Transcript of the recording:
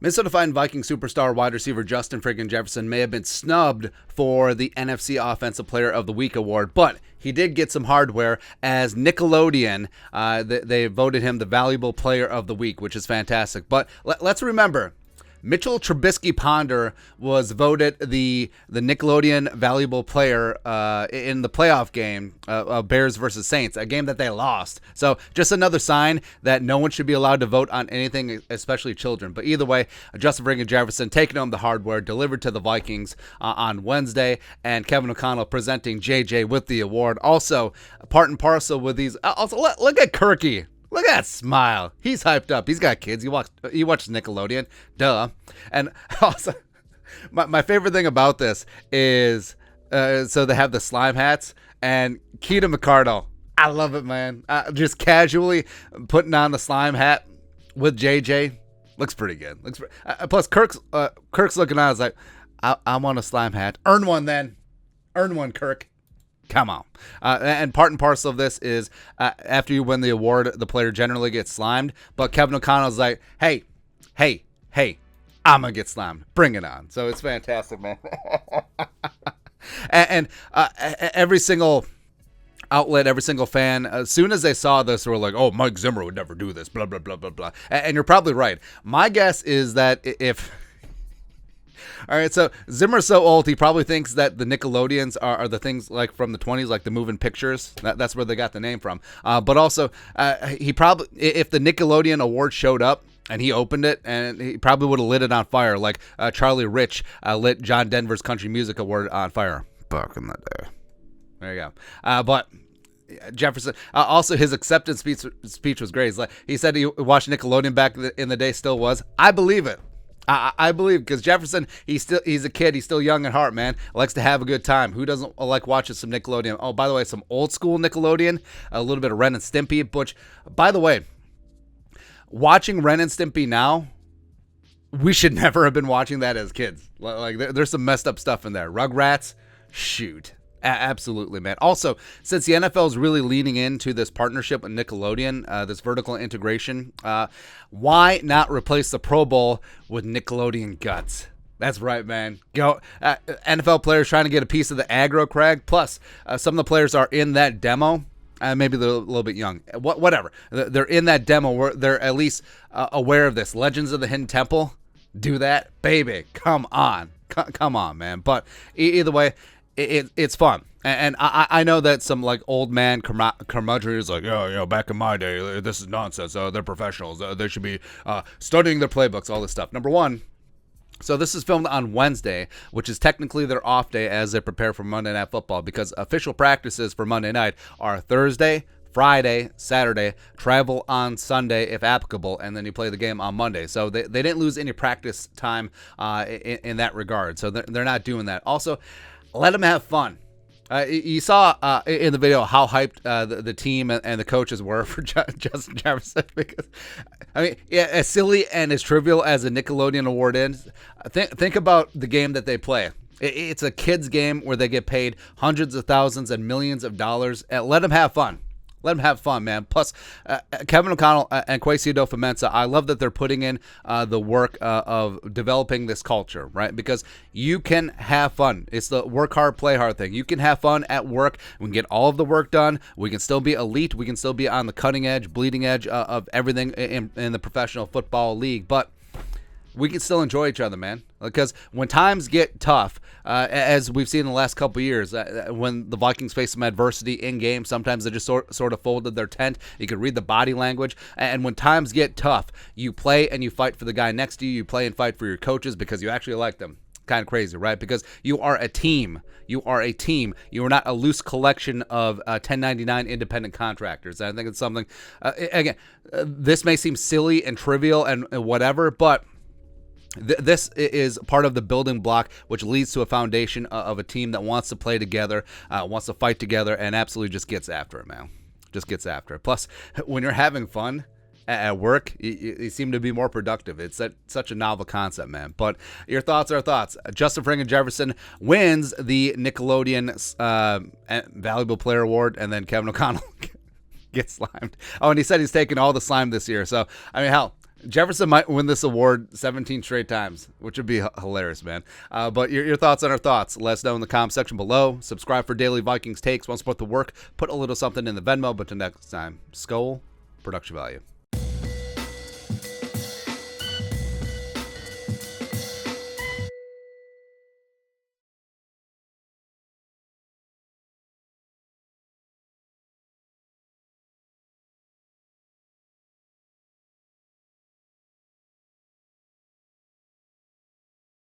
Minnesota Vikings superstar wide receiver Justin friggin' Jefferson may have been snubbed for the NFC Offensive Player of the Week award, but he did get some hardware as Nickelodeon. They voted him the valuable player of the week, which is fantastic. But let's remember, Mitchell Trubisky Ponder was voted the Nickelodeon valuable player in the playoff game of Bears versus Saints, a game that they lost. So just another sign that no one should be allowed to vote on anything, especially children. But either way, Justin friggin' Jefferson taking home the hardware, delivered to the Vikings on Wednesday, and Kevin O'Connell presenting JJ with the award. Also, part and parcel with these. Also, look at Kirky. Look at that smile. He's hyped up. He's got kids. He watches Nickelodeon. Duh. And also, my favorite thing about this is, so they have the slime hats and Keita McCardle. I love it, man. Just casually putting on the slime hat with JJ. Looks pretty good. Plus, Kirk's looking on. I was like, I want a slime hat. Earn one then. Earn one, Kirk. Come on. And part and parcel of this is after you win the award, the player generally gets slimed. But Kevin O'Connell's like, hey, I'm going to get slimed. Bring it on. So it's fantastic, man. and every single outlet, every single fan, as soon as they saw this, were like, oh, Mike Zimmer would never do this, blah, blah, blah, blah, blah. And you're probably right. My guess is that if... All right, so Zimmer's so old, he probably thinks that the Nickelodeons are the things like from the 20s, like the moving pictures. That's where they got the name from. But also, he probably, if the Nickelodeon award showed up and he opened it, and he probably would have lit it on fire, like Charlie Rich lit John Denver's Country Music Award on fire back in the day. There you go. But Jefferson, also his acceptance speech was great. He said he watched Nickelodeon back in the day, still was. I believe it. I believe, because Jefferson, he's a kid. He's still young at heart, man. Likes to have a good time. Who doesn't like watching some Nickelodeon? Oh, by the way, some old school Nickelodeon, a little bit of Ren and Stimpy. Which, by the way, watching Ren and Stimpy now, we should never have been watching that as kids. Like there's some messed up stuff in there. Rugrats, shoot. Absolutely, man. Also, since the NFL is really leaning into this partnership with Nickelodeon, this vertical integration, why not replace the Pro Bowl with Nickelodeon guts? That's right, man. Go NFL players trying to get a piece of the aggro crag. Plus, some of the players are in that demo. Maybe they're a little bit young. Whatever. They're in that demo where they're at least aware of this. Legends of the Hidden Temple. Do that, baby. Come on. Come on, man. But either way, it's fun, and I know that some like old man curmudgeon is like, back in my day, this is nonsense. They're professionals. They should be studying their playbooks, all this stuff. Number one, so this is filmed on Wednesday, which is technically their off day as they prepare for Monday Night Football, because official practices for Monday night are Thursday, Friday, Saturday, travel on Sunday if applicable, and then you play the game on Monday. So they didn't lose any practice time in that regard. So they're not doing that. Also, let them have fun. You saw in the video how hyped the team and the coaches were for Justin Jefferson. Because, I mean, yeah, as silly and as trivial as a Nickelodeon award is, think about the game that they play. It's a kids' game where they get paid hundreds of thousands and millions of dollars. Let them have fun. Let them have fun, man. Plus, Kevin O'Connell and Kwesi adofo-mensah, I love that they're putting in the work of developing this culture, right? Because you can have fun. It's the work hard, play hard thing. You can have fun at work. We can get all of the work done. We can still be elite. We can still be on the cutting edge, bleeding edge of everything in the professional football league. But we can still enjoy each other, man. Because when times get tough, as we've seen in the last couple of years, when the Vikings face some adversity in game, sometimes they just sort of folded their tent. You could read the body language. And when times get tough, you play and you fight for the guy next to you. You play and fight for your coaches because you actually like them. Kind of crazy, right? Because you are a team. You are a team. You are not a loose collection of 1099 independent contractors. And I think it's something, again, this may seem silly and trivial and whatever, but this is part of the building block, which leads to a foundation of a team that wants to play together, wants to fight together, and absolutely just gets after it, man. Just gets after it. Plus, when you're having fun at work, you seem to be more productive. It's such a novel concept, man. But your thoughts are thoughts. Justin friggin' Jefferson wins the Nickelodeon Valuable Player Award, and then Kevin O'Connell gets slimed. Oh, and he said he's taking all the slime this year. So, I mean, hell, Jefferson might win this award 17 straight times, which would be hilarious, man. But your thoughts on our thoughts, let us know in the comment section below. Subscribe for daily Vikings takes. Want to support the work, put a little something in the Venmo. But until next time, Skol, production value.